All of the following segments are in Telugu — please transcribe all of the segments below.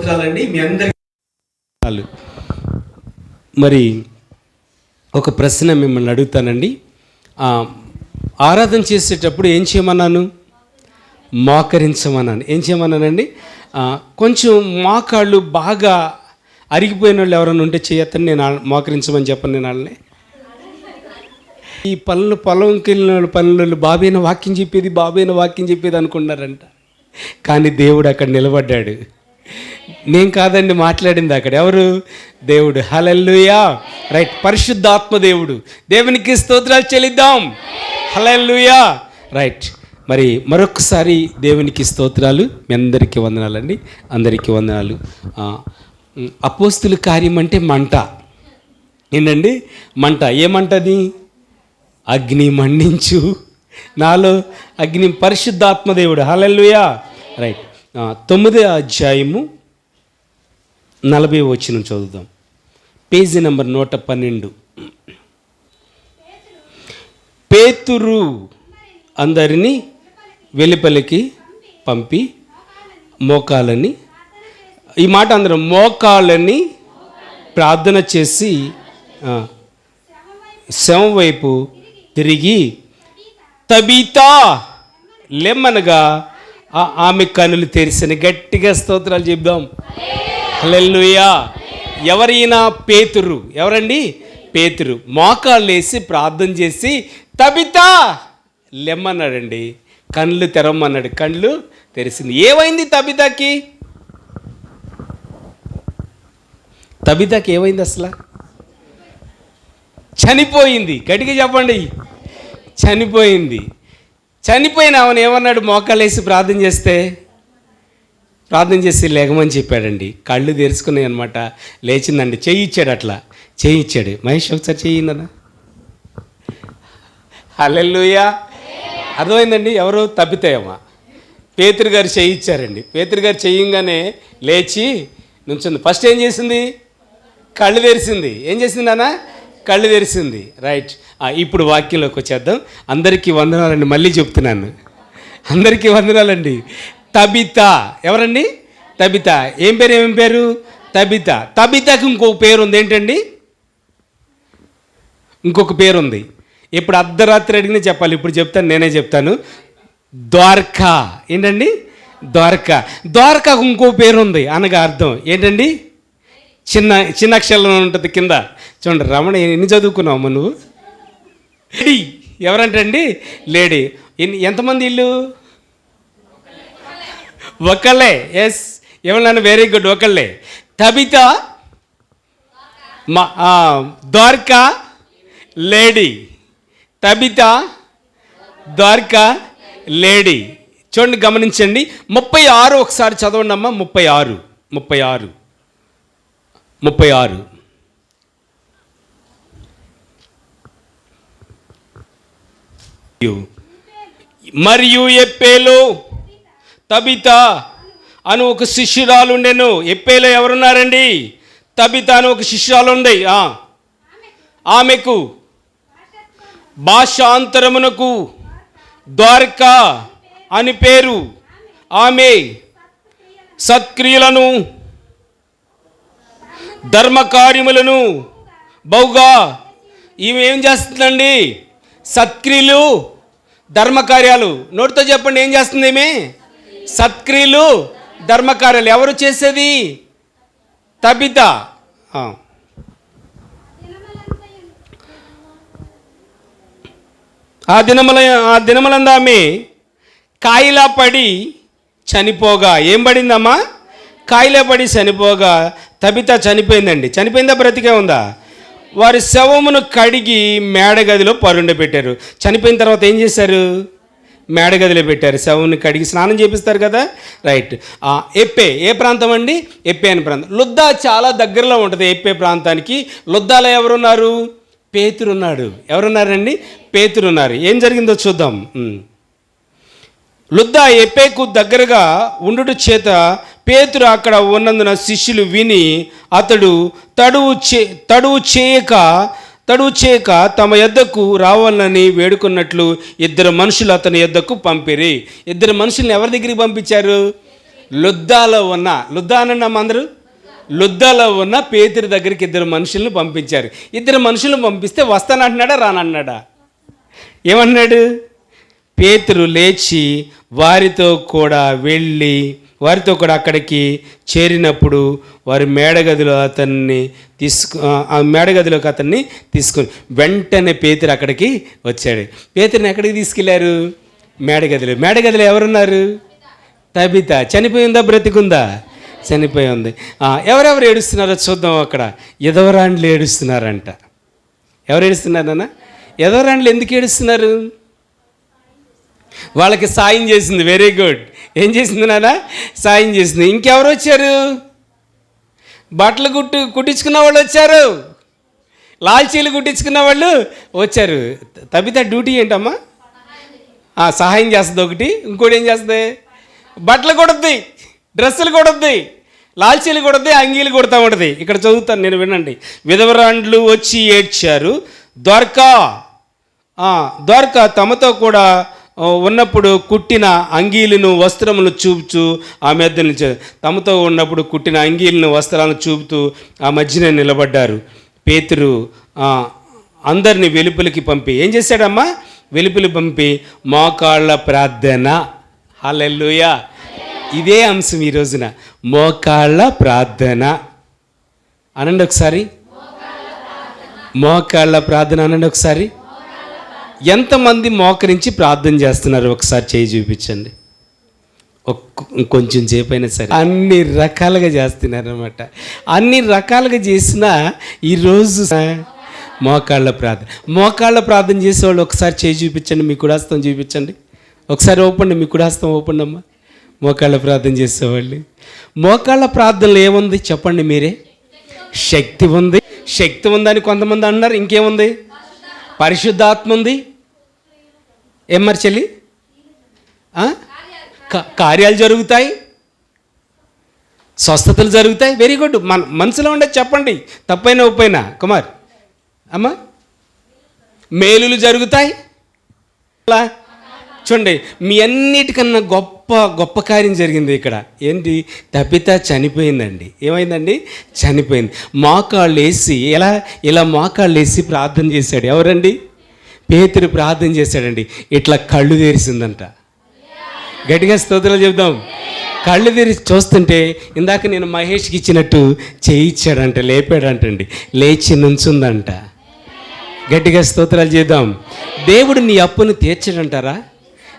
స్తోత్రాలండి. మీ అందరికీ మరి ఒక ప్రశ్న మిమ్మల్ని అడుగుతానండి. ఆరాధన చేసేటప్పుడు ఏం చేయమన్నాను? మోకరించమన్నాను. ఏం చేయమన్నానండి? కొంచెం మోకాళ్ళు బాగా అరిగిపోయిన వాళ్ళు ఎవరైనా ఉంటే చేయొద్దని నేను మోకరించమని చెప్పను. నేను వాళ్ళని ఈ పొలంకి వెళ్ళిన పనులు బాబైన వాక్యం చెప్పేది అనుకున్నారంట. కానీ దేవుడు అక్కడ నిలబడ్డాడు. నేను కాదండి మాట్లాడింది, అక్కడ ఎవరు? దేవుడు. హల్లెలూయా. రైట్. పరిశుద్ధాత్మ దేవుడు. దేవునికి స్తోత్రాలు చెల్లిద్దాం. హల్లెలూయా. రైట్. మరి మరొకసారి దేవునికి స్తోత్రాలు. మీ అందరికీ వందనాలండి. అందరికీ వందనాలు. అపోస్తుల కార్యం అంటే మంట. ఏంటండి? మంట. ఏమంటది? అగ్ని మండించు నాలో అగ్ని. పరిశుద్ధాత్మ దేవుడు. హల్లెలూయా. రైట్. 9వ అధ్యాయము 40వ వచనం చదువుదాం. Page number 112. పేతురు అందరినీ వెలుపలికి పంపి మోకాలని, ఈ మాట అందరం మోకాలని ప్రార్థన చేసి శవం వైపు తిరిగి తబీతా లెమ్మనగా ఆమె కనులు తెరిసిన. గట్టిగా స్తోత్రాలు చెప్దాం. హల్లెలూయా. ఎవరైనా? పేతురు. ఎవరండి? పేతురు. మోకాళ్ళు వేసి ప్రార్థన చేసి తబితా లెమ్మన్నాడండి. కళ్ళు తెరవమన్నాడు. కళ్ళు తెరిసింది. ఏమైంది తబితాకి? ఏమైంది అసలు? చనిపోయింది. గట్టిగా చెప్పండి. చనిపోయింది. చనిపోయిన ఆమెను ఏమన్నాడు? మోకాళ్ళు వేసి ప్రార్థన చేసి లేగమని చెప్పాడండి. కళ్ళు తెరుచుకున్నాయి అనమాట. లేచిందండి. చేయిచ్చాడు. అట్లా చేయిచ్చాడు. మహేష్ ఒకసారి చెయ్యిందనా? హల్లెలూయా. అర్థమైందండి. ఎవరు? తబితయమ్మ. పేతురు గారు చేయిచ్చారండి. పేతురు గారు చెయ్యంగానే లేచి నుంచుంది. ఫస్ట్ ఏం చేసింది? కళ్ళు తెరిసింది. ఏం చేసింది నాన్న? కళ్ళు తెరిసింది. రైట్. ఇప్పుడు వాక్యంలోకి వచ్చేద్దాం. అందరికీ వందనాలండి. మళ్ళీ చెప్తున్నాను, అందరికీ వందనాలండి. తబితా. ఎవరండి? తబితా. ఏం పేరు? తబితా. తబితాకి ఇంకొక పేరు ఉంది. ఏంటండి? ఇంకొక పేరు ఉంది. ఇప్పుడు అర్ధరాత్రి అడిగినా చెప్పాలి. ఇప్పుడు చెప్తాను, నేనే చెప్తాను. ద్వారకా. ఏంటండి? ద్వారకా. ద్వారకాకు ఇంకో పేరు ఉంది. అనగా అర్థం ఏంటండి? చిన్న అక్షరంలో ఉంటుంది కింద. చూడండి, రమణ ఎన్ని చదువుకున్నావు నువ్వు? లేడీ. ఎవరంటండి? లేడీ. ఎంతమంది ఇల్లు? ఒకళ్ళే. ఎస్. ఏమన్నా? Very good. ఒకళ్ళే. తబితా, ద్వారకా, లేడీ. తబితా, ద్వారకా, లేడీ. చూడండి, గమనించండి. 36 ఒకసారి చదవండి అమ్మా. 36. మరియు ఎప్పేలో తబితా అని ఒక శిష్యురాలు ఉండెను. ఎప్పేలో ఎవరున్నారండి? తబితా అని ఒక శిష్యురాలు ఉంది. ఆమెకు భాషాంతరమునకు ద్వారకా అని పేరు. ఆమె సత్క్రియలను ధర్మకార్యములను బహుగా. ఈమె ఏం చేస్తుందండి? సత్క్రియలు, ధర్మకార్యాలు. నోటితో చెప్పండి. ఏం చేస్తుంది ఈమె? సత్క్రియలు, ధర్మకార్యాలు. ఎవరు చేసేది? తబితా. ఆ దినములందు ఆమె కాయిలా పడి చనిపోగా. ఏం పడిందమ్మా? కాయిలా పడి చనిపోగా. తబితా చనిపోయిందండి. చనిపోయిందా? బ్రతికే ఉందా? వారి శవమును కడిగి మేడగదిలో పరుండబెట్టారు. చనిపోయిన తర్వాత ఏం చేశారు? మేడగదిలో పెట్టారు. శవమును కడిగి స్నానం చేపిస్తారు కదా. రైట్. ఎప్పే. ఏ ప్రాంతం అండి? ఎప్పే అని ప్రాంతం. లుద్దా చాలా దగ్గరలో ఉంటుంది ఎప్పే ప్రాంతానికి. లుద్దాలో ఎవరున్నారు? పేతురు ఉన్నాడు. ఎవరున్నారండి? పేతురు ఉన్నారు. ఏం జరిగిందో చూద్దాం. లుద్దా ఎప్పేకు దగ్గరగా ఉండుట చేత పేతురు అక్కడ ఉన్నందున శిష్యులు విని అతడు తడువు చేయక తమ యొద్దకు రావాలని వేడుకున్నట్లు 2 మనుషులు అతని యొద్దకు పంపిరి. 2 మనుషుల్ని ఎవరి దగ్గరికి పంపించారు? లుద్దాలో ఉన్న లుద్దా అనండి అమ్మ అందరూ. లుద్దాలో ఉన్న పేతురు దగ్గరికి 2 మనుషులను పంపించారు. 2 మనుషులను పంపిస్తే వస్తానంటున్నాడా రానన్నాడా? ఏమన్నాడు? పేతురు లేచి వారితో కూడా వెళ్ళి వారితో కూడా అక్కడికి చేరినప్పుడు వారి మేడగదిలో అతన్ని ఆ మేడగదిలోకి అతన్ని తీసుకొని వెంటనే పేతురు అక్కడికి వచ్చాడు. పేతురుని ఎక్కడికి తీసుకెళ్లారు? మేడగదిలో ఎవరున్నారు? తబిత. చనిపోయిందా బ్రతికుందా? చనిపోయి ఉంది. ఎవరెవరు ఏడుస్తున్నారో చూద్దాం. అక్కడ ఎదవరాండ్లు ఏడుస్తున్నారంట. ఎవరు ఏడుస్తున్నారన్నా? ఎదవరాండ్లు ఎందుకు ఏడుస్తున్నారు? వాళ్ళకి సాయం చేసింది. Very good. ఏం చేసింది నాన్న? సాయం చేసింది. ఇంకెవరు వచ్చారు? బట్టలు కుట్టించుకున్న వాళ్ళు వచ్చారు. లాల్చీలు కుట్టించుకున్న వాళ్ళు వచ్చారు. తబిత డ్యూటీ ఏంటమ్మా? సహాయం చేస్తుంది ఒకటి. ఇంకోటి ఏం చేస్తుంది? బట్టలు కొడుద్ది, డ్రెస్సులు కొడుద్ది, లాల్చీలు కొడుద్ది, అంగీలు కొడుతూ ఉంటుంది. ఇక్కడ చదువుతాను నేను, వినండి. విధవరాండ్లు వచ్చి ఏడ్చారు. దొరక తమతో కూడా ఉన్నప్పుడు కుట్టిన అంగీలను వస్త్రములు చూపుతూ ఆ మధ్య నిలిచారు. తమతో ఉన్నప్పుడు కుట్టిన అంగీలను వస్త్రాలను చూపుతూ ఆ మధ్యనే నిలబడ్డారు. పేతురు అందరినీ వెలుపలికి పంపి ఏం చేశాడమ్మా? వెలుపలి పంపి మోకాళ్ళ ప్రార్థన. హల్లెలూయా. ఇదే అంశం ఈ రోజున. మోకాళ్ళ ప్రార్థన అనండి ఒకసారి. మోకాళ్ళ ప్రార్థన అనండి ఒకసారి. ఎంతమంది మోకరించి ప్రార్థన చేస్తున్నారు? ఒకసారి చేయి చూపించండి. కొంచెం సేపు అయినా సరే. అన్ని రకాలుగా చేస్తున్నారు అనమాట. అన్ని రకాలుగా చేసినా ఈరోజు మోకాళ్ళ ప్రార్థన చేసేవాళ్ళు ఒకసారి చేయి చూపించండి. మీ కుడాస్తం చూపించండి. ఒకసారి ఓపండి. మీ కుడాస్తం ఓపండి అమ్మా. మోకాళ్ళ ప్రార్థన చేసేవాళ్ళు. మోకాళ్ళ ప్రార్థనలో ఏముంది చెప్పండి మీరే? శక్తి ఉంది. శక్తి ఉందని కొంతమంది అన్నారు. ఇంకేముంది? పరిశుద్ధాత్మ ఉంది. ఏం మరి చెల్లి? కార్యాలు జరుగుతాయి, స్వస్థతలు జరుగుతాయి. Very good. మనసులో ఉండేది చెప్పండి, తప్పైనా ఒప్పైనా. కుమార్ అమ్మా, మేలులు జరుగుతాయి. చూడండి, మీ అన్నిటికన్నా గొప్ప కార్యం జరిగింది ఇక్కడ. ఏంటి? తబిత చనిపోయిందండి. ఏమైందండి? చనిపోయింది. మోకాళ్ళు వేసి ఇలా మోకాళ్ళు వేసి ప్రార్థన చేశాడు. ఎవరండి? పేతురు ప్రార్థన చేశాడండి. ఇట్లా కళ్ళు తెరిసిందంట. గట్టిగా స్తోత్రాలు చెప్దాం. కళ్ళు తెరిచి చూస్తుంటే ఇందాక నేను మహేష్కి ఇచ్చినట్టు చేయించాడంట, లేపాడంటండి. లేచి నుంచుందంట. గట్టిగా స్తోత్రాలు చేద్దాం. దేవుడు నీ అప్పును తీర్చడంటారా?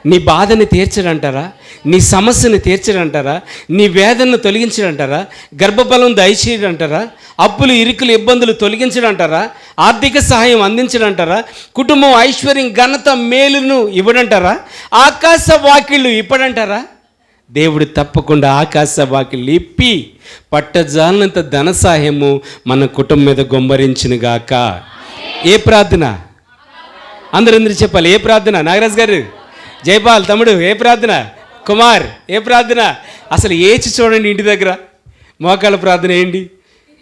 నీ బాధని తీర్చడంటారా? నీ సమస్యను తీర్చడంటారా? నీ వేదనను తొలగించడంటారా? గర్భఫలం దయచేయడంటారా? అప్పులు, ఇరుకులు, ఇబ్బందులు తొలగించడంటారా? ఆర్థిక సహాయం అందించడంటారా? కుటుంబం, ఐశ్వర్యం, ఘనత, మేలును ఇవ్వడంటారా? ఆకాశ వాకిళ్ళు ఇప్పడంటారా? దేవుడు తప్పకుండా ఆకాశ వాకిళ్ళు ఇప్పి పట్టజాలనంత ధన సహాయము మన కుటుంబం మీద గొంబరించునుగాక. ఏ ప్రార్థన? అందరూ చెప్పాలి. ఏ ప్రార్థన? నాగరాజ్ గారు, జైపాల్ తమ్ముడు, ఏ ప్రార్థన? కుమార్, ఏ ప్రార్థన? అసలు ఏచి చూడండి ఇంటి దగ్గర. మోకాళ్ళ ప్రార్థన ఏంటి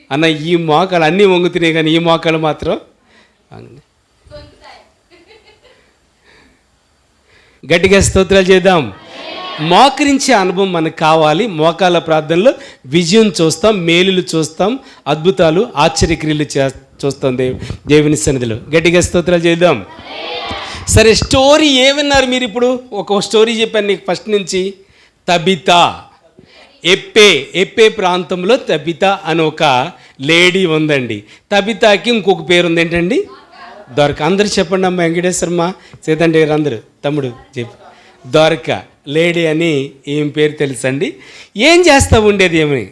అన్న? ఈ మోకాలు అన్నీ వంగుతున్నాయి, కానీ ఈ మోకాలు మాత్రం గట్టిగా స్తోత్రాలు చేద్దాం. మోకరించే అనుభవం మనకు కావాలి. మోకాళ్ళ ప్రార్థనలో విజయం చూస్తాం, మేలులు చూస్తాం, అద్భుతాలు, ఆశ్చర్యక్రియలు చూస్తాం దేవుని సన్నిధిలో. గట్టిగా స్తోత్రాలు చేద్దాం. సరే, స్టోరీ ఏమన్నారు మీరు? ఇప్పుడు ఒక స్టోరీ చెప్పాను నీకు ఫస్ట్ నుంచి. తబిత, ఎప్పే ప్రాంతంలో తబిత అని ఒక లేడీ ఉందండి. తబితాకి ఇంకొక పేరు ఉంది. ఏంటండి? దొరక. అందరూ చెప్పండి అమ్మ. వెంకటేశ్వరమ్మ, సీతండి గారు అందరూ, తమ్ముడు చెప్పు. దొరక లేడీ అని ఏం పేరు తెలుసండి? ఏం చేస్తూ ఉండేది ఏమని?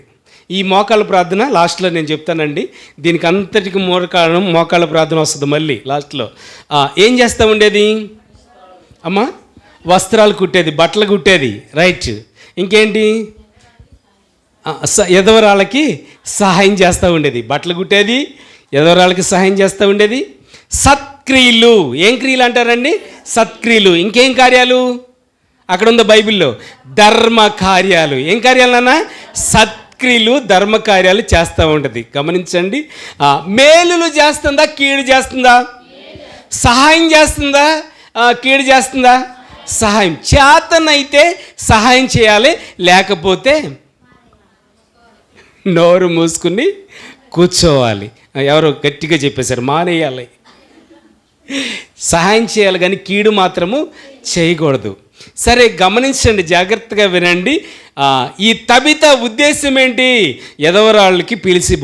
ఈ మోకాళ్ళ ప్రార్థన లాస్ట్లో నేను చెప్తానండి. దీనికి అంతటికి మూల కారణం మోకాళ్ళ ప్రార్థన వస్తుంది మళ్ళీ లాస్ట్లో. ఏం చేస్తూ ఉండేది అమ్మా? వస్త్రాలు కుట్టేది, బట్టలు కుట్టేది. రైట్. ఇంకేంటి? ఎదవరాళ్ళకి సహాయం చేస్తూ ఉండేది. బట్టలు కుట్టేది, ఎదవరాళ్ళకి సహాయం చేస్తూ ఉండేది. సత్క్రియలు. ఏం క్రియలు అంటారండి? సత్క్రియలు. ఇంకేం కార్యాలు? అక్కడ ఉంది బైబిల్లో. ధర్మ కార్యాలు. ఏం కార్యాలు నాన్న? సత్క్రియలు, ధర్మ కార్యాలు చేస్తూ ఉంటుంది. గమనించండి. మేలులు చేస్తుందా, కీడు చేస్తుందా? సహాయం చేస్తుందా, కీడు చేస్తుందా? సహాయం చేతనైతే సహాయం చేయాలి, లేకపోతే నోరు మూసుకుని కూర్చోవాలి. ఎవరో గట్టిగా చెప్పేశారు, మానేయాలి. సహాయం చేయాలి కానీ కీడు మాత్రము చేయకూడదు. సరే, గమనించండి, జాగ్రత్తగా వినండి. ఈ తబిత ఉద్దేశం ఏంటి? ఎదవరాళ్ళకి పిలిచి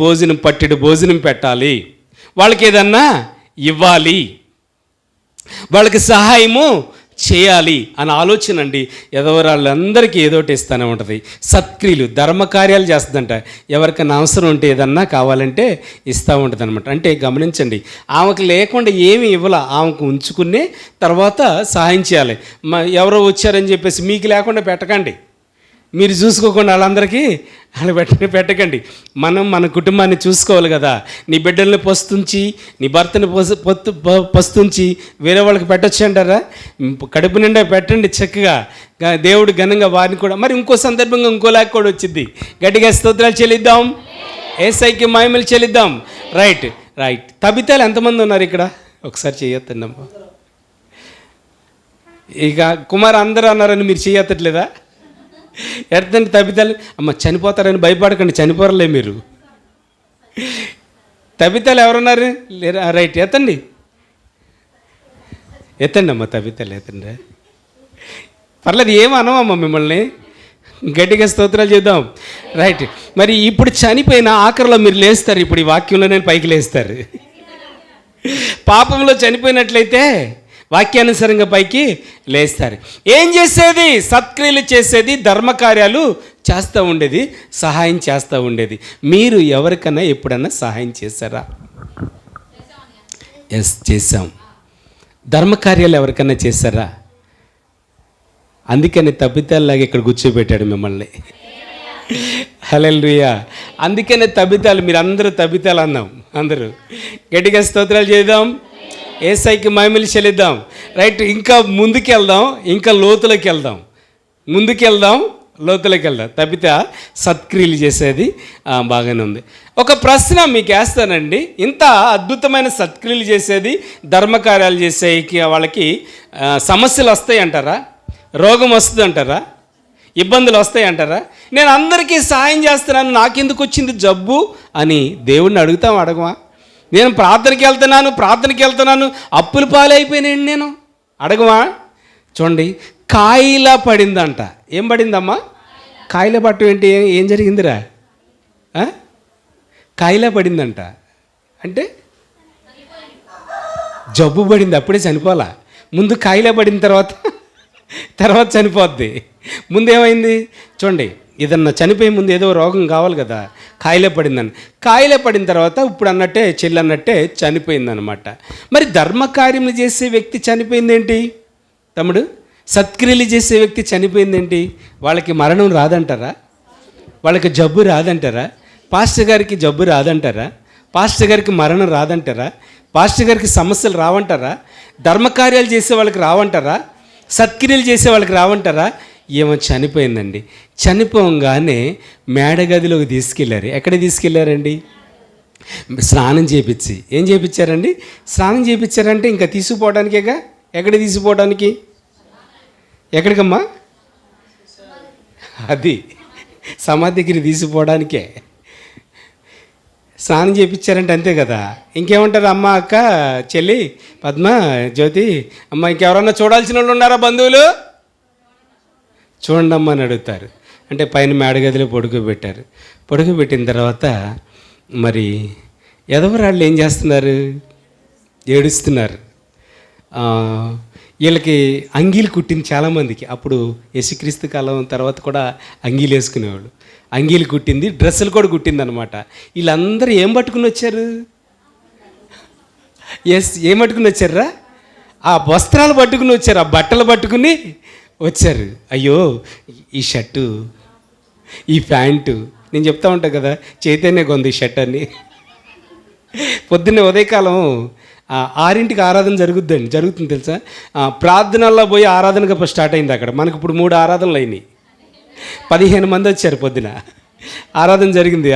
పట్టెడు భోజనం పెట్టాలి, వాళ్ళకి ఏదన్నా ఇవ్వాలి, వాళ్ళకి సహాయము చేయాలి అని ఆలోచన అండి. ఎదవరాళ్ళందరికీ ఏదోటి ఇస్తూనే ఉంటుంది. సత్క్రియలు, ధర్మకార్యాలు చేస్తుందంట. ఎవరికైనా అవసరం ఉంటే ఏదన్నా కావాలంటే ఇస్తూ ఉంటుంది అనమాట. అంటే గమనించండి, ఆమెకు లేకుండా ఏమి ఇవ్వాల, ఆమెకు ఉంచుకునే తర్వాత సహాయం చేయాలి. ఎవరో వచ్చారని చెప్పేసి మీకు లేకుండా పెట్టకండి, మీరు చూసుకోకుండా వాళ్ళందరికీ అలా పెట్టకండి. మనం మన కుటుంబాన్ని చూసుకోవాలి కదా. నీ బిడ్డల్ని పస్తుంచి, నీ భర్తని పస్తుంచి వేరే వాళ్ళకి పెట్టచ్చు అంటారా? కడుపు నిండా పెట్టండి చక్కగా, దేవుడు ఘనంగా వారిని కూడా. మరి ఇంకో సందర్భంగా ఇంకోలాగా కూడా వచ్చింది. గట్టిగా స్తోత్రాలు చెల్లిద్దాం, యేసయ్యకి మహిమలు చెల్లిద్దాం. రైట్. తబితాలు ఎంతమంది ఉన్నారు ఇక్కడ? ఒకసారి చేయొద్దండమ్మా. ఇక కుమార్ అందరూ అన్నారని మీరు చేయొత్తట్లేదా? ఎడతండి తబితాలు. అమ్మ చనిపోతారని భయపడకండి, చనిపోరలే మీరు. తబితాలు ఎవరున్నారు? లేరా? రైట్, ఎత్తండి అమ్మ, తబితాలు ఎత్తండి. పర్లేదు, ఏమనవమ్మ మిమ్మల్ని. గట్టిగా స్తోత్రాలు చేద్దాం. రైట్. మరి ఇప్పుడు చనిపోయిన ఆఖరిలో మీరు లేస్తారు. ఇప్పుడు ఈ వాక్యంలో నేను పైకి లేస్తారు. పాపంలో చనిపోయినట్లయితే వాక్యానుసారంగా పైకి లేస్తారు. ఏం చేసేది? సత్క్రియలు చేసేది, ధర్మకార్యాలు చేస్తూ ఉండేది, సహాయం చేస్తూ ఉండేది. మీరు ఎవరికైనా ఎప్పుడన్నా సహాయం చేశారా? ఎస్, చేశాం. ధర్మకార్యాలు ఎవరికైనా చేశారా? అందుకని తబితాల్లాగా ఇక్కడ కూర్చోబెట్టాడు మిమ్మల్ని. హల్లెలూయా. అందుకనే తబితాలు, మీరు అందరూ తబితాలు అన్నాం. అందరూ గట్టిగా స్తోత్రాలు చేద్దాం, యేసయ్యకి మహిమలు చెల్లిద్దాం. రైట్. ఇంకా ముందుకు వెళ్దాం, ఇంకా లోతులోకి వెళ్దాం, లోతులోకి వెళ్దాం. తబిత సత్క్రియలు చేసేది బాగానే ఉంది. ఒక ప్రశ్న మీకు వేస్తానండి. ఇంత అద్భుతమైన సత్క్రియలు చేసేది, ధర్మకార్యాలు చేసేకి వాళ్ళకి సమస్యలు వస్తాయి అంటారా? రోగం వస్తుంది అంటారా? ఇబ్బందులు వస్తాయి అంటారా? నేను అందరికీ సహాయం చేస్తున్నాను, నాకెందుకు వచ్చింది జబ్బు అని దేవుడిని అడగమా? నేను ప్రార్థనకి వెళ్తున్నాను, అప్పుల పాలైపోయినాయండి నేను, అడగమా? చూడండి, కాయిలా పడిందంట. ఏం పడిందమ్మా? కాయిలా పట్టం ఏంటి? ఏం జరిగిందిరా? కాయిలా పడిందంట అంటే జబ్బు పడింది, అప్పుడే చనిపోలా. ముందు కాయిలా పడిన తర్వాత చనిపోద్ది. ముందేమైంది చూడండి, ఏదన్నా చనిపోయే ముందు ఏదో రోగం కావాలి కదా. కాయిలే పడిన తర్వాత ఇప్పుడు అన్నట్టే చెల్లి అన్నట్టే చనిపోయిందనమాట. మరి ధర్మకార్యములు చేసే వ్యక్తి చనిపోయిందేంటి తమ్ముడు? సత్క్రియలు చేసే వ్యక్తి చనిపోయిందేంటి? వాళ్ళకి మరణం రాదంటారా? వాళ్ళకి జబ్బు రాదంటారా? పాస్టర్ గారికి జబ్బు రాదంటారా? పాస్టర్ గారికి మరణం రాదంటారా? పాస్టర్ గారికి సమస్యలు రావంటారా? ధర్మకార్యాలు చేసే వాళ్ళకి రావంటారా? సత్క్రియలు చేసే వాళ్ళకి రావంటారా? ఏమో చనిపోయిందండి. చనిపోగానే మేడగదిలోకి తీసుకెళ్ళారు. ఎక్కడ తీసుకెళ్ళారండి? స్నానం చేయించి. ఏం చేయించారండి? స్నానం చేయించారంటే ఇంకా తీసుకుపోవడానికేగా. ఎక్కడ తీసుకుపోవడానికి? ఎక్కడికమ్మా? అది సమాధి దగ్గర తీసుకుపోవడానికే స్నానం చేయించారంటే, అంతే కదా. ఇంకేమంటారు? అమ్మ, అక్క, చెల్లి, పద్మ, జ్యోతి, అమ్మ, ఇంకెవరన్నా చూడాల్సిన వాళ్ళు ఉన్నారా? బంధువులు చూడండి అమ్మ అని అడుగుతారు. అంటే పైన మేడగదిలో పడుకోబెట్టిన తర్వాత మరి ఎదవరాళ్ళు ఏం చేస్తున్నారు? ఏడుస్తున్నారు. వీళ్ళకి అంగీలు కుట్టింది చాలామందికి. అప్పుడు యేసుక్రీస్తు కాలం తర్వాత కూడా అంగీలు వేసుకునేవాళ్ళు. అంగీలు కుట్టింది, డ్రెస్సులు కూడా కుట్టింది అనమాట. వీళ్ళందరూ ఏం పట్టుకుని వచ్చారు? ఏం పట్టుకుని వచ్చారా? ఆ వస్త్రాలు పట్టుకుని వచ్చారు, ఆ బట్టలు పట్టుకుని వచ్చారు. అయ్యో, ఈ షర్టు, ఈ ప్యాంటు, నేను చెప్తా ఉంటాను కదా, చైతన్య కొంది ఈ షర్ట్ అని. పొద్దున్నే ఉదయకాలం 6ంటికి ఆరాధన జరుగుతుంది తెలుసా. ప్రార్థనల్లో పోయి ఆరాధనగా స్టార్ట్ అయింది అక్కడ. మనకి ఇప్పుడు 3 ఆరాధనలు అయినాయి. 15 మంది వచ్చారు పొద్దున. ఆరాధన జరిగింది.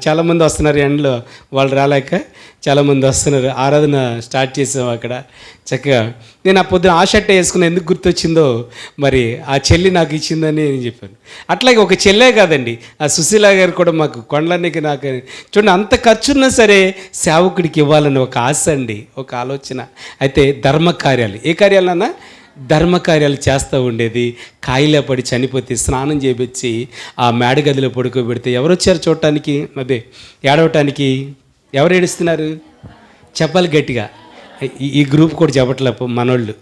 చాలామంది వస్తున్నారు ఎండలో, వాళ్ళు రాలేక చాలామంది వస్తున్నారు. ఆరాధన స్టార్ట్ చేసాం అక్కడ చక్కగా. నేను ఆ పొద్దున ఆ షర్ట్ వేసుకుని ఎందుకు గుర్తొచ్చిందో మరి ఆ చెల్లి నాకు ఇచ్చిందని నేను చెప్పాను. అట్లాగే ఒక చెల్లే కాదండి, ఆ సుశీల గారు కూడా మాకు కొండలనికి నాకు చూడండి, అంత ఖర్చున్నా సరే సేవకుడికి ఇవ్వాలని ఒక ఆశ అండి, ఒక ఆలోచన. అయితే ధర్మకార్యాలు, ఏ కార్యాలన్నా ధర్మకార్యాలు చేస్తూ ఉండేది. కాయిలా పడి చనిపోతే స్నానం చేపించి ఆ మేడగదిలో పడుకోబెడితే ఎవరు వచ్చారు చూడటానికి, అదే ఏడవటానికి? ఎవరు ఏడుస్తున్నారు చెప్పాలి గట్టిగా. ఈ గ్రూప్ కూడా చెప్పట్లే మనోళ్ళు,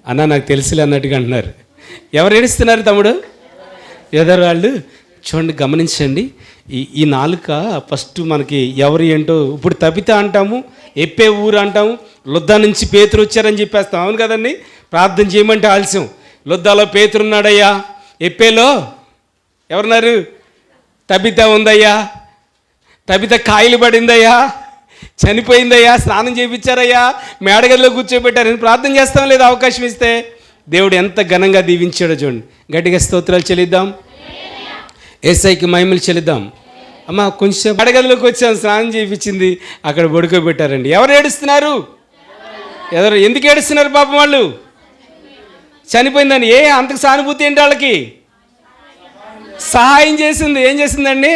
అన్న నాకు తెలుసులే అన్నట్టుగా అంటున్నారు. ఎవరు ఏడుస్తున్నారు తమ్ముడు? ఎదరు చూడండి, గమనించండి. ఈ నాలుక ఫస్ట్ మనకి ఎవరు ఏంటో, ఇప్పుడు తబిత అంటాము, ఎప్పే ఊరు అంటాము, లొద్దా నుంచి పేతురు వచ్చారని చెప్పేస్తాం, అవును కదండి. ప్రార్థన చేయమంటే ఆలస్యం. లొద్దాలో పేతురున్నాడయ్యా, ఎప్పేలో ఎవరున్నారు? తబిత ఉందయ్యా, తబిత కాయలు పడిందయ్యా, చనిపోయిందయ్యా, స్నానం చేయించారయ్యా, మేడగదిలో కూర్చోబెట్టారని ప్రార్థన చేస్తాం లేదా? అవకాశం ఇస్తే దేవుడు ఎంత ఘనంగా దీవించాడో చూడండి. గట్టిగా స్తోత్రాలు చెల్లిద్దాం, యేసయ్యకి మహిమలు చెల్లిద్దాం. అమ్మ కొంచెం మేడగదిలోకి వచ్చాం, స్నానం చేయించింది, అక్కడ పడుకోబెట్టారండి. ఎవరు ఏడుస్తున్నారు? ఎందుకు ఏడుస్తున్నారు పాపం? వాళ్ళు చనిపోయిందని. అంతకు సానుభూతి ఏంటి వాళ్ళకి? సహాయం చేసింది. ఏం చేసిందండి?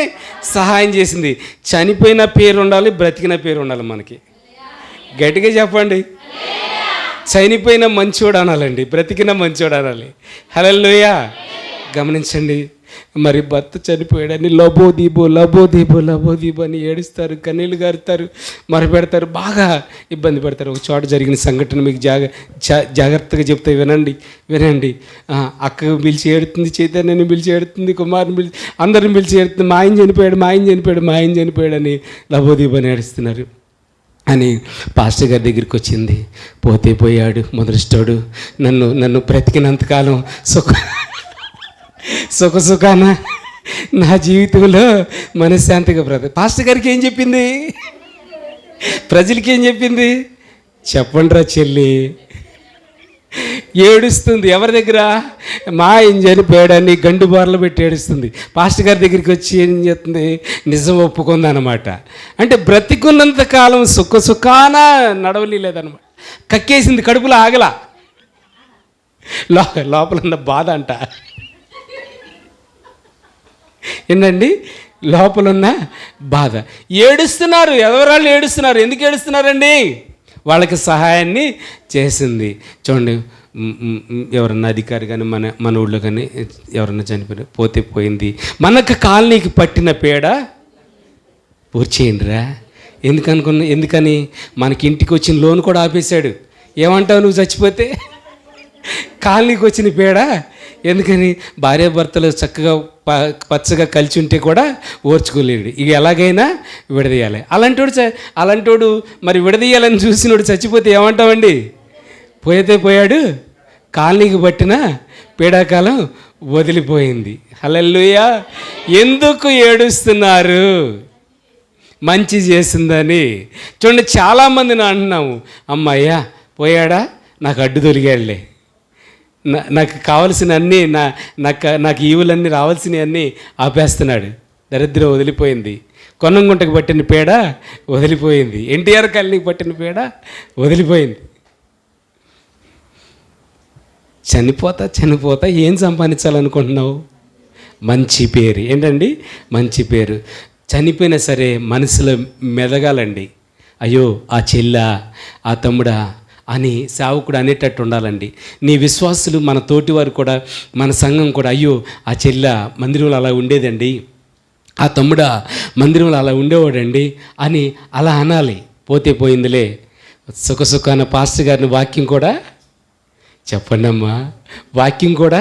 సహాయం చేసింది. చనిపోయిన పేరు ఉండాలి, బ్రతికిన పేరు ఉండాలి మనకి. గట్టిగా చెప్పండి. చనిపోయిన మంచోడు అనాలండి, బ్రతికిన మంచోడు అనాలి. హల్లెలూయా. గమనించండి, మరి భర్త చనిపోయాడని లబోదీబో లబోదీబో లబోదీబో అని ఏడుస్తారు, కన్నీళ్ళు గారుతారు, మరపెడతారు, బాగా ఇబ్బంది పడతారు. ఒక చోట జరిగిన సంఘటన మీకు జాగ్రత్తగా చెప్తే వినండి. అక్కకు పిలిచి ఏడుతుంది, చైతన్యని పిలిచి ఏడుతుంది, కుమారుని పిలిచి, అందరిని పిలిచి ఏడుతుంది. మా ఆయన చనిపోయాడు అని లబోదీబో అని ఏడుస్తున్నారు అని పాస్టర్ గారి దగ్గరికి వచ్చింది. పోతే పోయాడు మొదటిస్తాడు, నన్ను బ్రతికినంతకాలం సుఖాన నా జీవితంలో మనశ్శాంతిగా బ్రతక. పాస్టర్ గారికి ఏం చెప్పింది? ప్రజలకి ఏం చెప్పింది? చెప్పండి రా చెల్లి. ఏడుస్తుంది. ఎవరి దగ్గర? మా ఆయన చనిపోయాడని గండు బార్లు పెట్టి ఏడుస్తుంది. పాస్టర్ గారి దగ్గరికి వచ్చి ఏం చేస్తుంది? నిజం ఒప్పుకుందనమాట. అంటే బ్రతికున్నంత కాలం సుఖాన నడవలేదనమాట. కక్కేసింది, కడుపులో ఆగల, లోపల ఉన్న బాధ అంట. ఏంటండి? లోపలున్న బాధ. ఏడుస్తున్నారు. ఎవరాళ్ళు ఏడుస్తున్నారు? ఎందుకు ఏడుస్తున్నారండి? వాళ్ళకి సహాయాన్ని చేసింది. చూడండి, ఎవరన్నా అధికారి కానీ మన ఊళ్ళో కానీ ఎవరన్నా చనిపోయిన పోతే పోయింది. మనకు కాలనీకి పట్టిన పేడ పూర్చేయండిరా. ఎందుకని మనకి ఇంటికి వచ్చిన లోన్ కూడా ఆపేశాడు. ఏమంటావు నువ్వు చచ్చిపోతే? కాలనీకి వచ్చిన పేడ ఎందుకని? భార్యాభర్తలు చక్కగా పచ్చగా కలిసి ఉంటే కూడా ఓర్చుకోలేడు. ఇక ఎలాగైనా విడదీయాలి. అలాంటోడు మరి విడదీయాలని చూసినోడు చచ్చిపోతే ఏమంటామండి? పోయితే పోయాడు, కాలనీకి పట్టిన పీడాకాలం వదిలిపోయింది. హల్లెలూయా. ఎందుకు ఏడుస్తున్నారు? మంచి చేసిందని. చూడండి, చాలామందిని అంటున్నాము, అమ్మాయ్యా పోయాడా, నాకు అడ్డు తొలిగాడులే, నాకు కావలసిన అన్నీ నాకు ఈవులన్నీ రావాల్సినవి అన్నీ ఆపేస్తున్నాడు. దరిద్రం వదిలిపోయింది. కొన్నంగుంటకు పట్టిన పేడ వదిలిపోయింది. ఎన్టీఆర్ కాలనీకి పట్టిన పేడ వదిలిపోయింది. చనిపోతా ఏం సంపాదించాలనుకుంటున్నావు? మంచి పేరు. ఏంటండి? మంచి పేరు. చనిపోయినా సరే మనసులో మెదగాలండి. అయ్యో ఆ చెల్లా, ఆ తమ్ముడా అని సేవకుడు అనేటట్టు ఉండాలండి. నీ విశ్వాసులు, మన తోటివారు కూడా, మన సంఘం కూడా, అయ్యో ఆ చెల్ల మందిరంలో అలా ఉండేదండి, ఆ తమ్ముడా మందిరంలో అలా ఉండేవాడండి అని అలా అనాలి. పోతే పోయిందిలే. సుఖాన పాస్టర్ గారిని వాక్యం కూడా చెప్పండి అమ్మా, వాక్యం కూడా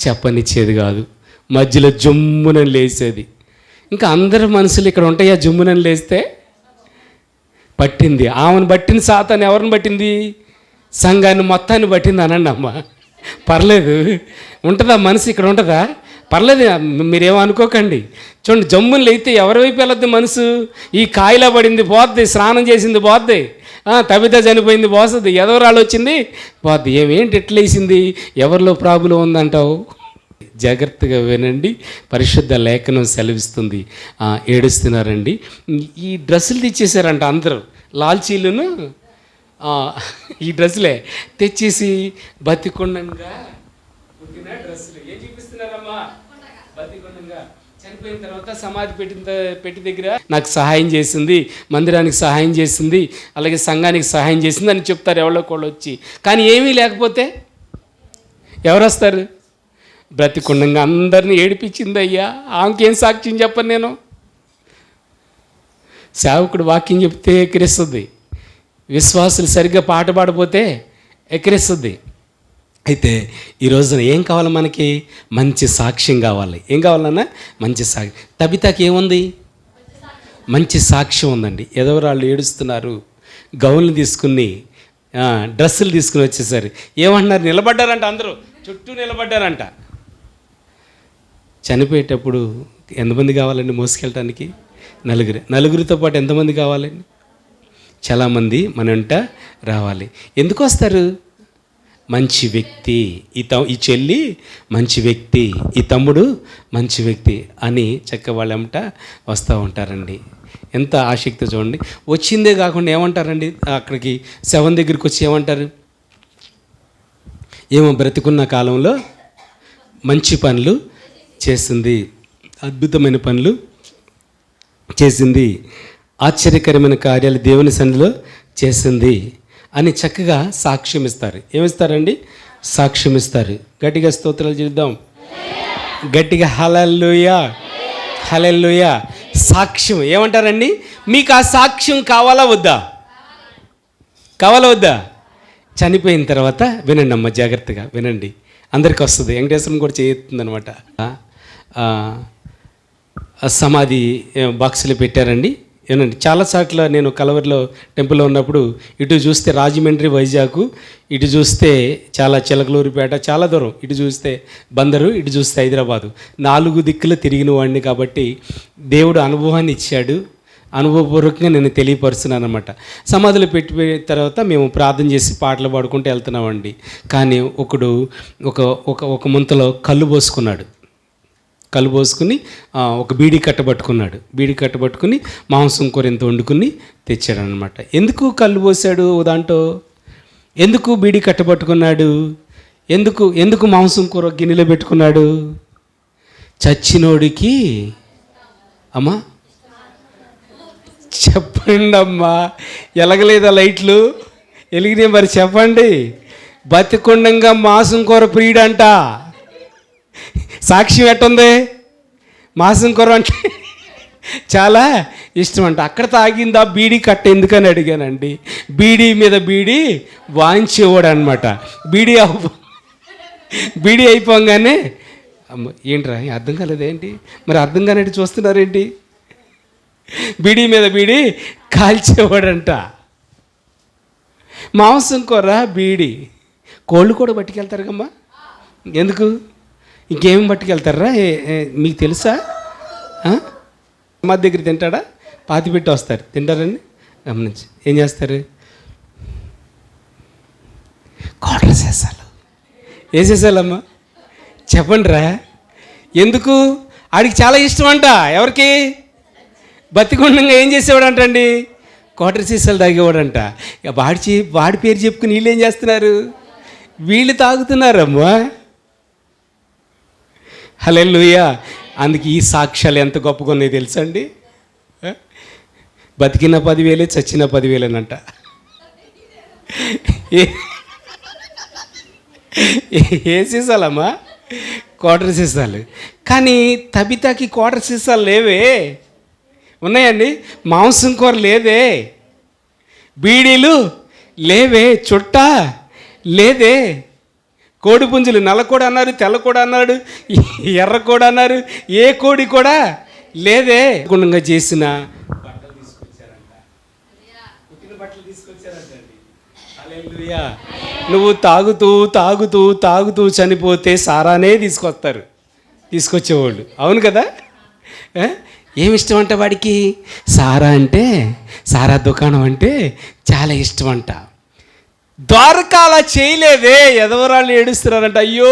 చెప్పనిచ్చేది కాదు. మధ్యలో జమ్మునని లేచేది. ఇంకా అందరి మనసులు ఇక్కడ ఉంటాయా? జమ్మునని లేస్తే పట్టింది. ఆమెను పట్టిన సాతాను ఎవరిని పట్టింది? సంఘాన్ని మొత్తాన్ని పట్టింది అనండి అమ్మ. పర్లేదు, ఉంటుందా మనసు? ఇక్కడ ఉంటుందా? పర్లేదు, మీరేమనుకోకండి. చూడండి, జమ్ములు అయితే ఎవరి వైపు వెళ్ళద్ది మనసు? ఈ కాయిలా పడింది పోద్ది, స్నానం చేసింది పోద్ది, తబిత చనిపోయింది పోస్తుంది, ఎదవరాళ్ళు వచ్చింది పోద్ది. ఏంటి ఎట్లా వేసింది? ఎవరిలో ప్రాబ్లం ఉందంటావు? జాగ్రత్తగా వినండి, పరిశుద్ధ లేఖనం సెలవిస్తుంది. ఏడుస్తున్నారండి. ఈ డ్రెస్సులు తెచ్చేసారంట అందరూ, లాల్చీలను ఈ డ్రెస్సులే తెచ్చేసి బతికొండంగా పుట్టిన డ్రెస్సులు ఏం చూపిస్తున్నారమ్మా? బతికొండంగా చనిపోయిన తర్వాత సమాధి పెట్టి దగ్గర నాకు సహాయం చేసింది, మందిరానికి సహాయం చేసింది, అలాగే సంఘానికి సహాయం చేసింది అని చెప్తారు ఎవరోకోళ్ళు వచ్చి. కానీ ఏమీ లేకపోతే ఎవరు వస్తారు? బ్రతికుండంగా అందరినీ ఏడిపించింది అయ్యా, ఆమెకేం సాక్ష్యం చెప్పను నేను. సేవకుడు వాక్యం చెప్తే ఎక్కిరిస్తుంది, విశ్వాసులు సరిగ్గా పాట పాడిపోతే ఎక్కిరిస్తుంది. అయితే ఈ రోజున ఏం కావాలి మనకి? మంచి సాక్ష్యం కావాలి. ఏం కావాలన్నా? మంచి సాక్ష్యం. తబితాకి ఏముంది? మంచి సాక్ష్యం ఉందండి. ఎదవరాళ్ళు ఏడుస్తున్నారు, గౌన్లు తీసుకుని డ్రెస్సులు తీసుకుని వచ్చేసారు. ఏమంటున్నారు? నిలబడ్డారంట, అందరూ చుట్టూ నిలబడ్డారంట. చనిపోయేటప్పుడు ఎంతమంది కావాలండి మోసుకెళ్ళటానికి? నలుగురితో పాటు ఎంతమంది కావాలండి? చాలామంది మన వెంట రావాలి. ఎందుకు వస్తారు? మంచి వ్యక్తి, ఈ చెల్లి మంచి వ్యక్తి, ఈ తమ్ముడు మంచి వ్యక్తి అని చక్క వాళ్ళంట వస్తూ ఉంటారండి. ఎంత ఆసక్తి చూడండి. వచ్చిందే కాకుండా ఏమంటారండి? అక్కడికి శవం దగ్గరికి వచ్చి ఏమంటారు? ఏమో బ్రతికున్న కాలంలో మంచి పనులు చేసింది, అద్భుతమైన పనులు చేసింది, ఆశ్చర్యకరమైన కార్యాలు దేవుని సన్నిధిలో చేసింది అని చక్కగా సాక్ష్యం ఇస్తారు. ఏమిస్తారండి? సాక్ష్యం ఇస్తారు. గట్టిగా స్తోత్రాలు చేద్దాం, గట్టిగా హల్లెలూయా, హల్లెలూయా. సాక్ష్యం ఏమంటారండి? మీకు ఆ సాక్ష్యం కావాలా వద్దా? కావాలా వద్దా? చనిపోయిన తర్వాత వినండి అమ్మ, జాగ్రత్తగా వినండి, అందరికీ వస్తుంది. వెంకటేశ్వరం కూడా చేస్తుంది అనమాట. సమాధి బాక్సులు పెట్టారండి. ఏనండి, చాలాసార్లు నేను కలవరిలో టెంపుల్లో ఉన్నప్పుడు ఇటు చూస్తే రాజమండ్రి, వైజాగ్, ఇటు చూస్తే చాలా చిలకలూరిపేట, చాలా దూరం, ఇటు చూస్తే బందరు, ఇటు చూస్తే హైదరాబాదు, 4 దిక్కులు తిరిగిన వాడిని. కాబట్టి దేవుడు అనుభవాన్ని ఇచ్చాడు, అనుభవపూర్వకంగా నేను తెలియపరుస్తున్నాను అనమాట. సమాధులు పెట్టిపోయిన తర్వాత మేము ప్రార్థన చేసి పాటలు పాడుకుంటూ వెళ్తున్నామండి. కానీ ఒకడు ఒక ముంతలో కళ్ళు పోసుకున్నాడు. కళ్ళు పోసుకుని ఒక బీడీ కట్టబట్టుకున్నాడు. బీడీ కట్టబట్టుకుని మాంసం కూర ఎంత వండుకుని తెచ్చాడు అనమాట. ఎందుకు కళ్ళు పోసాడు దాంట్లో? ఎందుకు బీడీ కట్టబట్టుకున్నాడు? ఎందుకు మాంసం కూర గిన్నెలో పెట్టుకున్నాడు? చచ్చినోడికి అమ్మా చెప్పండి అమ్మా, ఎలగలేదా లైట్లు? వెలిగినాయి మరి చెప్పండి. బతికొండంగా మాంసం కూర ప్రియుడంట. సాక్ష్యం ఎట్టుంది? మాంసం కూర అంటే చాలా ఇష్టం అంట. అక్కడ తాగిందా బీడీ కట్ట ఎందుకని అడిగానండి. బీడీ మీద బీడీ వాయించేవాడు అనమాట. బీడీ అయిపోగానే ఏంట్రా అర్థం కాలేదేంటి? మరి అర్థం కానట్టు చూస్తున్నారేంటి? బీడీ మీద బీడీ కాల్చేవాడంట. మాంసం కూర, బీడీ. కోళ్ళు కూడా పట్టుకెళ్తారు కమ్మా. ఎందుకు? ఇంకేం పట్టుకెళ్తారా? మీకు తెలుసా? మా దగ్గర తింటాడా? పాతి పెట్టి వస్తారు, తింటారండి. గమనించి ఏం చేస్తారు? కోట్ల చేసాలు వేసేసాలమ్మా. చెప్పండి రా, ఎందుకు? ఆడికి చాలా ఇష్టం అంట. ఎవరికి? బతికుండంగా ఏం చేసేవాడంటండి? కోటర సీసాలు తాగేవాడంట. వాడి పేరు చెప్పుకుని వీళ్ళు ఏం చేస్తున్నారు? వీళ్ళు తాగుతున్నారమ్మా. హల్లెలూయా. అందుకే ఈ సాక్ష్యాలు ఎంత గొప్పగా ఉన్నాయి తెలుసండి. బతికిన 10,000, చచ్చిన 10,000 ఏ సీసాలమ్మా? కోటర సీసాలు. కానీ తబితాకి కోటర సీసాలు లేవే. ఉన్నాయండి. మాంసం కూర లేదే, బీడీలు లేవే, చుట్ట లేదే, కోడి పుంజులు, నల్ల కోడి అన్నారు, తెల్ల కోడి అన్నాడు, ఎర్ర కోడి అన్నారు, ఏ కోడి కూడా లేదే. గుణంగా చేసిన బట్టలు తీసుకొచ్చారంట, పుట్టిన బట్టలు తీసుకొచ్చారంటండి. హల్లెలూయా. నువ్వు తాగుతూ తాగుతూ తాగుతూ చనిపోతే సారానే తీసుకొచ్చేవాళ్ళు. అవును కదా? ఏమి ఇష్టం అంట వాడికి? సారా దుకాణం అంటే చాలా ఇష్టం అంట. ద్వారకా అలా చేయలేదే, ఎదవరాళ్ళు ఏడుస్తున్నారంట. అయ్యో,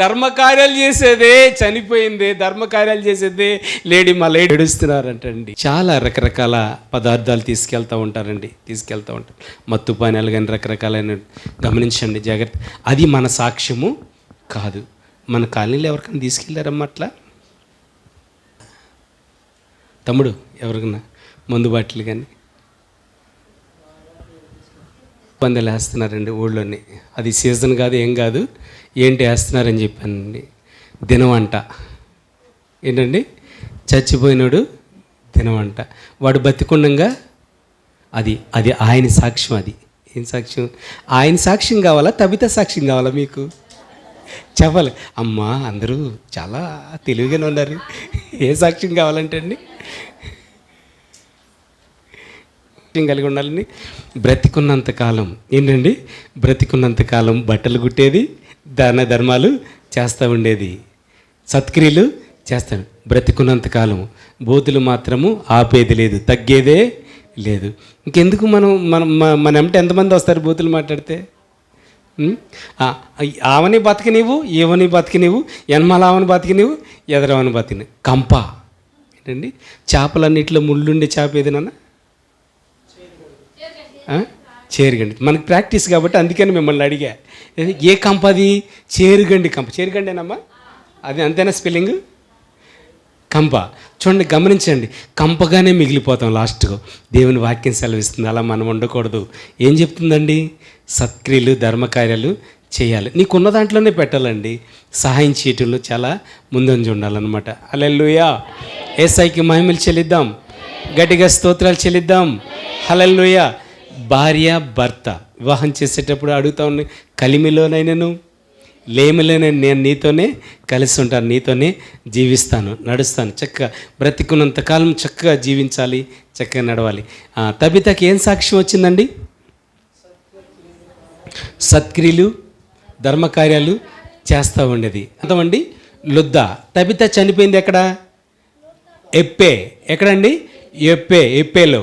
ధర్మకార్యాలు చేసేదే చనిపోయింది, ధర్మకార్యాలు చేసేదే లేడీ మళ్ళీ ఏడుస్తున్నారంటండి. చాలా రకరకాల పదార్థాలు తీసుకెళ్తూ ఉంటారు. మత్తు పానీయాలు కానీ రకరకాలైన, గమనించండి జాగ్రత్త. అది మన సాక్ష్యము కాదు. మన కాలనీలో ఎవరికైనా తీసుకెళ్ళారమ్మా అట్లా? తమ్ముడు, ఎవరికైనా మందు బాటిల్ కానీ పందెలు వేస్తున్నారండి ఊళ్ళోని. అది సీజన్ కాదు, ఏం కాదు, ఏంటి వేస్తున్నారని చెప్పానండి. దినవంట ఏంటండి, చచ్చిపోయినాడు దినవంట. వాడు బతికుండంగా అది అది ఆయన సాక్ష్యం. అది ఏం సాక్ష్యం? ఆయన సాక్ష్యం కావాలా, తబిత సాక్ష్యం కావాలా? మీకు చెప్పాలి. అమ్మా, అందరూ చాలా తెలివిగానే ఉన్నారు. ఏ సాక్ష్యం కావాలంటే అండి, కలిగి ఉండాలని. బ్రతికున్నంతకాలం ఏంటండి, బ్రతికున్నంతకాలం బట్టలు కుట్టేది, దాన ధర్మాలు చేస్తూ ఉండేది, సత్క్రియలు చేస్తాడు. బ్రతికున్నంతకాలం బూతులు మాత్రము ఆపేది లేదు, తగ్గేదే లేదు. ఇంకెందుకు మన ఎంట ఎంతమంది వస్తారు బూతులు మాట్లాడితే? ఆవని బతికి నీవు, ఏవని బతికి నీవు, ఎనమల ఆవని బతికి నీవు, ఎదరవని బతికి కంప. ఏంటండి, చేపలన్నింటిలో ముళ్ళుండే చేప ఏది నాన్న? చేరుగండి. మనకి ప్రాక్టీస్ కాబట్టి అందుకని మిమ్మల్ని అడిగా. ఏ కంప అది? చేరుగండి కంప. చేరుగండేనమ్మా, అది అంతేనా స్పెల్లింగ్? కంప. చూడండి, గమనించండి, కంపగానే మిగిలిపోతాం లాస్ట్గా. దేవుని వాక్యం సెలవిస్తుంది, అలా మనం ఉండకూడదు. ఏం చెప్తుందండి? సత్క్రియలు, ధర్మకార్యాలు చేయాలి. నీకున్న దాంట్లోనే పెట్టాలండి. సహాయం చేయటంలో చాలా ముందంజ ఉండాలన్నమాట. హల్లెలూయా. యేసయ్యకి మహిమలు చెల్లిద్దాం, గట్టిగా స్తోత్రాలు చెల్లిద్దాం. హల్లెలూయా. భార్య భర్త వివాహం చేసేటప్పుడు అడుగుతా ఉన్నాయి, కలిమిలోనైనాను లేమిలోనే నేను నీతోనే కలిసి ఉంటాను, నీతోనే జీవిస్తాను, నడుస్తాను, చక్కగా బ్రతికున్నంతకాలం చక్కగా జీవించాలి, చక్కగా నడవాలి. తబితకి ఏం సాక్ష్యం వచ్చిందండి? సత్క్రియలు, ధర్మకార్యాలు చేస్తూ ఉండేది. అంతమండి లుద్ద. తబిత చనిపోయింది ఎక్కడ? ఎప్పే. ఎక్కడండి? ఎప్పేలో.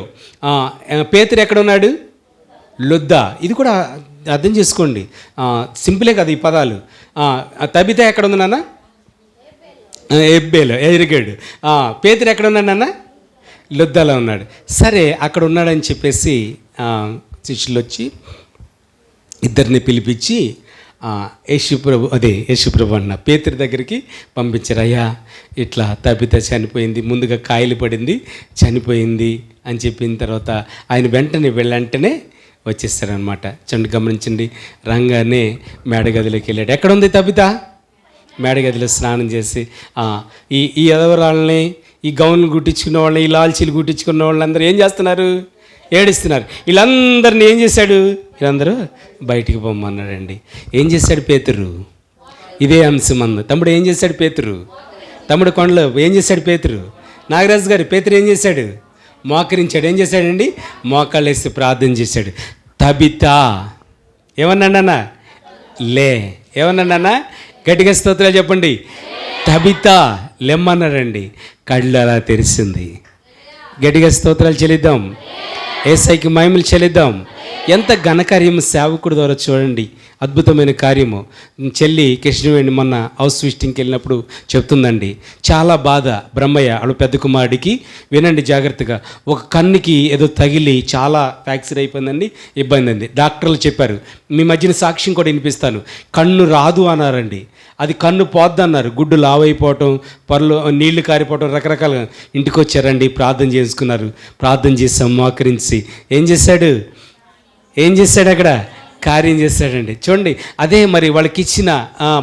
పేతురు ఎక్కడున్నాడు? లుద్ద. ఇది కూడా అర్థం చేసుకోండి, సింపులే కదా ఈ పదాలు. తబిత ఎక్కడ ఉంది నాన్న? ఎబ్బేలో ఎరిగాడు. పేతురు ఎక్కడ ఉన్నాడు నాన్న? లుద్దలో ఉన్నాడు. సరే, అక్కడ ఉన్నాడని చెప్పేసి శిష్యులు వచ్చి ఇద్దరిని పిలిపించి యేసుప్రభు అన్న పేతురు దగ్గరికి పంపించారు. అయ్యా, ఇట్లా తబిత చనిపోయింది, ముందుగా కాయలు పడింది, చనిపోయింది అని చెప్పిన తర్వాత ఆయన వెంటనే వచ్చేస్తారనమాట. చూడండి, గమనించండి. రంగానే మేడగదిలోకి వెళ్ళాడు. ఎక్కడ ఉంది తబిత? మేడగదిలో స్నానం చేసి ఈ ఎదవరాళ్ళని, ఈ గౌన్లు గుట్టించుకున్న వాళ్ళని, ఈ లాల్చీలు గుట్టించుకున్న వాళ్ళందరూ ఏం చేస్తున్నారు? ఏడుస్తున్నారు. వీళ్ళందరినీ ఏం చేశాడు? వీళ్ళందరూ బయటికి పొమ్మన్నాడండి. ఏం చేశాడు పేతురు? ఇదే అంశం అన్న. తమ్ముడు ఏం చేశాడు పేతురు? తమ్ముడు కొండలో ఏం చేశాడు పేతురు? నాగరాజు గారు, పేతురు ఏం చేశాడు? మోకరించాడు. ఏం చేశాడండి? మోకాళ్ళు వేసి ప్రార్థన చేశాడు. తబిత ఏమన్నాడన్నా? లే. ఏమన్నాడన్నా? గట్టిగా స్తోత్రాలు చెప్పండి. తబిత లెమ్మన్నాడండి. కళ్ళు అలా తెరిసింది. గట్టిగా స్తోత్రాలు చెల్లిద్దాం, యేసయ్యకి మహిమలు చెల్లిద్దాం. ఎంత ఘనకార్యము సేవకుడి ద్వారా చూడండి, అద్భుతమైన కార్యము. చెల్లి కృష్ణవేణి మొన్న హౌస్ విజిటింగ్కి వెళ్ళినప్పుడు చెప్తుందండి, చాలా బాధ. బ్రహ్మయ్య అడు పెద్ద కుమారుడికి, వినండి జాగ్రత్తగా, ఒక కన్నుకి ఏదో తగిలి చాలా ఫ్రాక్చర్ అయిపోయిందండి, ఇబ్బంది అండి. డాక్టర్లు చెప్పారు, మీ మధ్యన సాక్ష్యం కూడా వినిపిస్తాను, కన్ను రాదు అన్నారండి. అది కన్ను పోద్దన్నారు. గుడ్డు లావైపోవటం, పర్లు నీళ్లు కారిపోవటం, రకరకాలుగా. ఇంటికి వచ్చారండి, ప్రార్థన చేసుకున్నారు. ప్రార్థన చేసి మోకరించి ఏం చేశాడు అక్కడ? కార్యం చేశాడండి. చూడండి, అదే మరి వాళ్ళకి ఇచ్చిన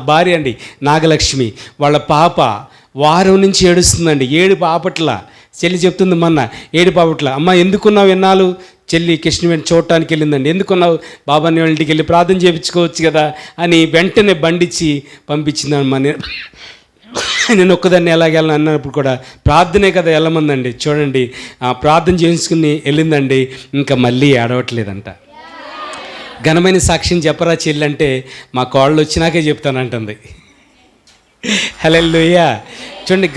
భార్య అండి నాగలక్ష్మి, వాళ్ళ పాప వారం నుంచి ఏడుస్తుందండి. 7 పాపట్ల. చెల్లి చెప్తుంది మొన్న 7 పాపట్ల. అమ్మ ఎందుకున్నావు ఎన్నాళ్ళు? చెల్లి కృష్ణవేణి చూడటానికి వెళ్ళిందండి. ఎందుకున్నావు? బాబాని వాళ్ళ ఇంటికి వెళ్ళి ప్రార్థన చేయించుకోవచ్చు కదా అని వెంటనే బండిచ్చి పంపించిందమ్మా. నేను ఒక్కదాన్ని ఎలాగెళ్ళను అన్నప్పుడు కూడా ప్రార్థనే కదా వెళ్ళమందండి. చూడండి, ప్రార్థన చేయించుకుని వెళ్ళిందండి. ఇంకా మళ్ళీ ఏడవట్లేదంట. ఘనమైన సాక్ష్యం చెప్పరా చెల్లి అంటే, మా కోళ్ళు వచ్చినాకే చెప్తానంటుంది. హల్లెలూయా. చూడండి,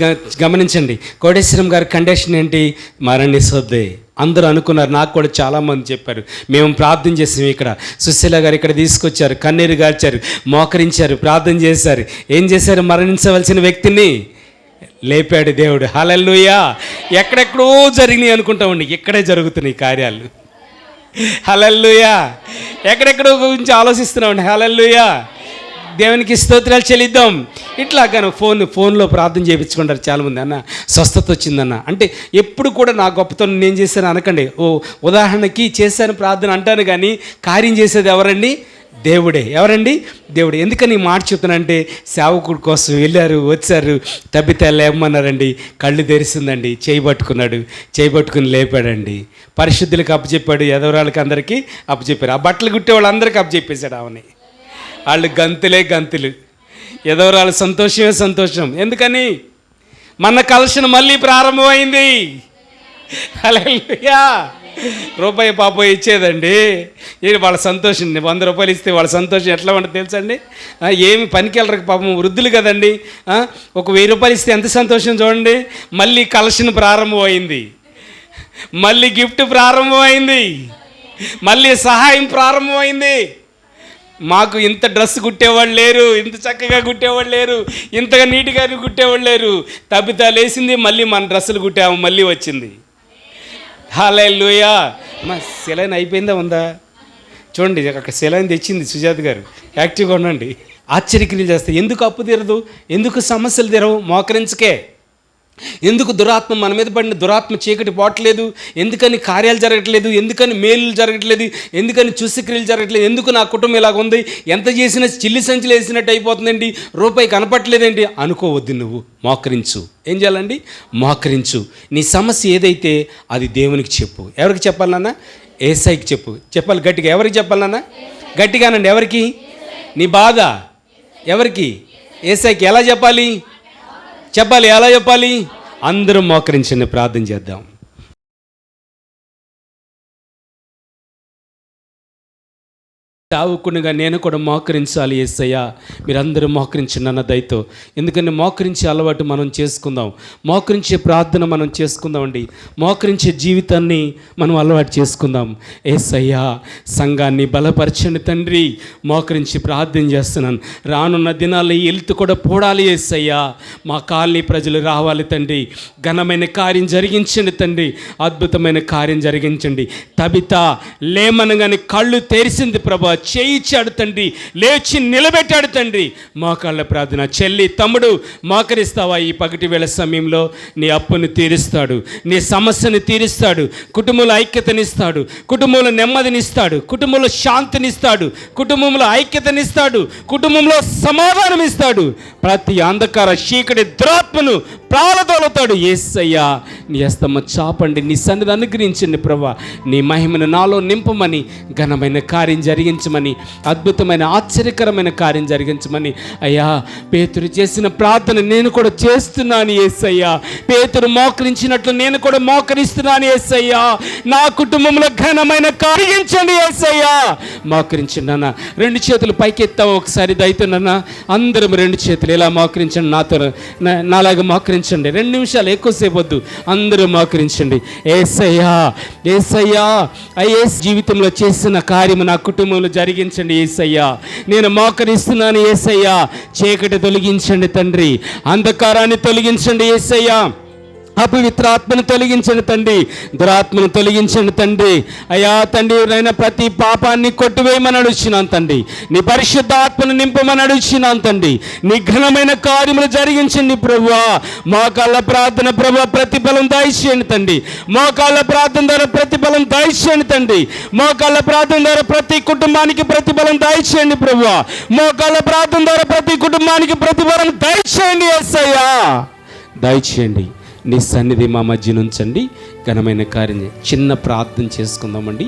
గమనించండి, కోటేశ్వరం గారి కండిషన్ ఏంటి? మరణిస్తోంది. అందరూ అనుకున్నారు. నాకు కూడా చాలామంది చెప్పారు, మేము ప్రార్థన చేసాం, ఇక్కడ సుశీల గారు ఇక్కడ తీసుకొచ్చారు, కన్నీరు గార్చారు, మోకరించారు, ప్రార్థన చేశారు. ఏం చేశారు? మరణించవలసిన వ్యక్తిని లేపాడు దేవుడు. హల్లెలూయా. ఎక్కడెక్కడో జరిగినాయి అనుకుంటామండి, ఇక్కడే జరుగుతున్నాయి కార్యాలు. హల్లెలూయా. ఎక్కడెక్కడో గురించి ఆలోచిస్తున్నామండి. హల్లెలూయా. దేవునికి స్తోత్రాలు చెల్లిద్దాం. ఇట్లాగాను ఫోన్లో ప్రార్థన చేయించుకుంటారు చాలామంది. అన్న స్వస్థత వచ్చిందన్న అంటే ఎప్పుడు కూడా నా గొప్పతనం నేను చేశాను అనకండి. ఉదాహరణకి చేశాను ప్రార్థన అంటాను, కానీ కార్యం చేసేది ఎవరండి? దేవుడే. ఎవరండి? దేవుడే. ఎందుకని మాట చెప్తానంటే, సేవకుడి కోసం వెళ్ళారు, వచ్చారు, తబ్బితే లేపమన్నారండి, కళ్ళు తెరిసిందండి, చేయబట్టుకున్నాడు, చేయబట్టుకుని లేపాడండి. పరిశుద్ధులకు అప్పచెప్పాడు, ఎదవరాళ్ళకి అందరికీ అప్పచెప్పారు. ఆ బట్టలు కుట్టే వాళ్ళందరికీ అప్పచెప్పేశాడు ఆమెని. వాళ్ళు గంతులే గంతులు, ఎదవరాలు సంతోషమే సంతోషం. ఎందుకని? మన కలెక్షన్ మళ్ళీ ప్రారంభమైంది. హల్లెలూయా. రూపాయి పాప ఇచ్చేదండి, వాళ్ళ సంతోషం. 100 రూపాయలు ఇస్తే వాళ్ళ సంతోషం ఎట్లా ఉంటుంది తెలుసండి? ఏమి పనికి వెళ్ళరు పాపం, వృద్ధులు కదండి. ఒక 1000 రూపాయలు ఇస్తే ఎంత సంతోషం చూడండి. మళ్ళీ కలెక్షన్ ప్రారంభమైంది, మళ్ళీ గిఫ్ట్ ప్రారంభమైంది, మళ్ళీ సహాయం ప్రారంభమైంది. మాకు ఇంత డ్రెస్ కుట్టేవాళ్ళు లేరు, ఇంత చక్కగా కుట్టేవాళ్ళు లేరు, ఇంతగా నీట్గా కుట్టేవాళ్ళు లేరు. తబితా లేసింది, మళ్ళీ మన డ్రెస్సులు కుట్టాము, మళ్ళీ వచ్చింది. హల్లెలూయా. మా సెలైన్ అయిపోయిందా ఉందా చూడండి, అక్కడ సెలైన్ తెచ్చింది సుజాత గారు. యాక్టివ్గా ఉండండి. ఆశ్చర్యక్రియలు చేస్తాయి. ఎందుకు అప్పు తీరదు? ఎందుకు సమస్యలు తీరవు? మోకరించకే. ఎందుకు దురాత్మ మన మీద పడిన దురాత్మ చీకటి పోవట్లేదు? ఎందుకని కార్యాలు జరగట్లేదు? ఎందుకని మేలు జరగట్లేదు? ఎందుకని చూసిక్రియలు జరగట్లేదు? ఎందుకు నా కుటుంబం ఇలాగ ఉంది? ఎంత చేసినా చిల్లి సంచులు వేసినట్టు అయిపోతుందండి, రూపాయి కనపట్లేదండి అనుకోవద్దు. నువ్వు మోకరించు. ఏం చేయాలండి? మోకరించు. నీ సమస్య ఏదైతే అది దేవునికి చెప్పు. ఎవరికి చెప్పాలన్నా? ఏసైకి చెప్పు. చెప్పాలి గట్టిగా. ఎవరికి చెప్పాలన్నా? గట్టిగానండి. ఎవరికి? నీ బాధ ఎవరికి? ఏసైకి. ఎలా చెప్పాలి? ఎలా చెప్పాలి? అందరం మోకరించండి, ప్రార్థన చేద్దాం. సేవకునిగా నేను కూడా మోకరించాలి. యేసయ్యా మీరందరూ మోకరించండి అన్న దయతో. ఎందుకంటే మోకరించే అలవాటు మనం చేసుకుందాం, మోకరించే ప్రార్థన మనం చేసుకుందామండి, మోకరించే జీవితాన్ని మనం అలవాటు చేసుకుందాం. యేసయ్యా సంఘాన్ని బలపరచండి తండ్రి. మోకరించి ప్రార్థన చేస్తున్నాను. రానున్న దినాల్లో హెల్త్ కూడా పోడాలి యేసయ్యా. మా కాలనీ ప్రజలు రావాలి తండ్రి. ఘనమైన కార్యం జరిగించండి తండ్రి, అద్భుతమైన కార్యం జరిగించండి. తబితా లేమనగానే కళ్ళు తెరిసింది ప్రభా, చేయిచ్చాడు తండ్రి, లేచి నిలబెట్టాడు తండ్రి. మోకాళ్ళ ప్రార్థన. చెల్లి తమ్ముడు మోకరిస్తావా? ఈ పగటి వేళ సమయంలో నీ అప్పుని తీరుస్తాడు, నీ సమస్యని తీరుస్తాడు, కుటుంబంలో ఐక్యతనిస్తాడు, కుటుంబంలో నెమ్మదినిస్తాడు, కుటుంబంలో శాంతినిస్తాడు, కుటుంబంలో ఐక్యతనిస్తాడు, కుటుంబంలో సమాధానం ఇస్తాడు. ప్రతి అంధకార చీకటి దురాత్మను ప్రాలతోలుతాడు. యేసయ్యా నీ హస్తము చాపండి, నీ సన్నిధి అనుగ్రహించండి ప్రభా. నీ మహిమను నాలో నింపమని, ఘనమైన కార్యం జరిగించమని, అద్భుతమైన ఆశ్చర్యకరమైన కార్యం జరిగించమని. అయ్యా పేతురు చేసిన ప్రార్థన నేను కూడా చేస్తున్నాను యేసయ్యా. పేతురు మోకరించినట్లు నేను కూడా మోకరిస్తున్నాను యేసయ్యా. నా కుటుంబంలో ఘనమైన కార్యించండి యేసయ్యా. మోకరించండి అన్న. 2 చేతులు పైకెత్తావు ఒకసారి దయతోనన్న. అందరం 2 చేతులు ఇలా మోకరించండి, నాతో నాలాగా మోకరించండి. 2 నిమిషాలు, ఎక్కువసేపు వద్దు. అందరూ మోకరించండి. యేసయ్యా యేసయ్యా ఐఎస్ జీవితంలో చేసిన కార్యము నా కుటుంబంలో జరిగించండి యేసయ్యా. నేను మోకరిస్తున్నాను యేసయ్యా. చీకటి తొలగించండి తండ్రి, అంధకారాన్ని తొలగించండి యేసయ్యా. అపవిత్రాత్మను తొలగించండి తండ్రి, దురాత్మను తొలగించండి తండ్రి. అయ్యా తండ్రి నైనా ప్రతి పాపాన్ని కొట్టివేయమని అడుగుచున్నాను తండ్రి. నీ పరిశుద్ధ ఆత్మను నింపమని అడుగుచున్నాను తండ్రి. నీ ఘనమైన కార్యములు జరిగించండి ప్రభువా. మోకాళ్ళ ప్రార్థన ప్రభువా ప్రతిఫలం దయచేయండి తండ్రి. మోకాళ్ళ ప్రార్థన ద్వారా ప్రతిఫలం దయచేయండి తండ్రి. మోకాళ్ళ ప్రార్థన ద్వారా ప్రతి కుటుంబానికి ప్రతిఫలం దయచేయండి ప్రభువా. మోకాళ్ళ ప్రార్థన ద్వారా ప్రతి కుటుంబానికి ప్రతిఫలం దయచేయండి యేసయ్యా. దయచేయండి. నీ సన్నిధి మా మధ్య నుంచండి. ఘనమైన కార్యం. చిన్న ప్రార్థన చేసుకుందామండి.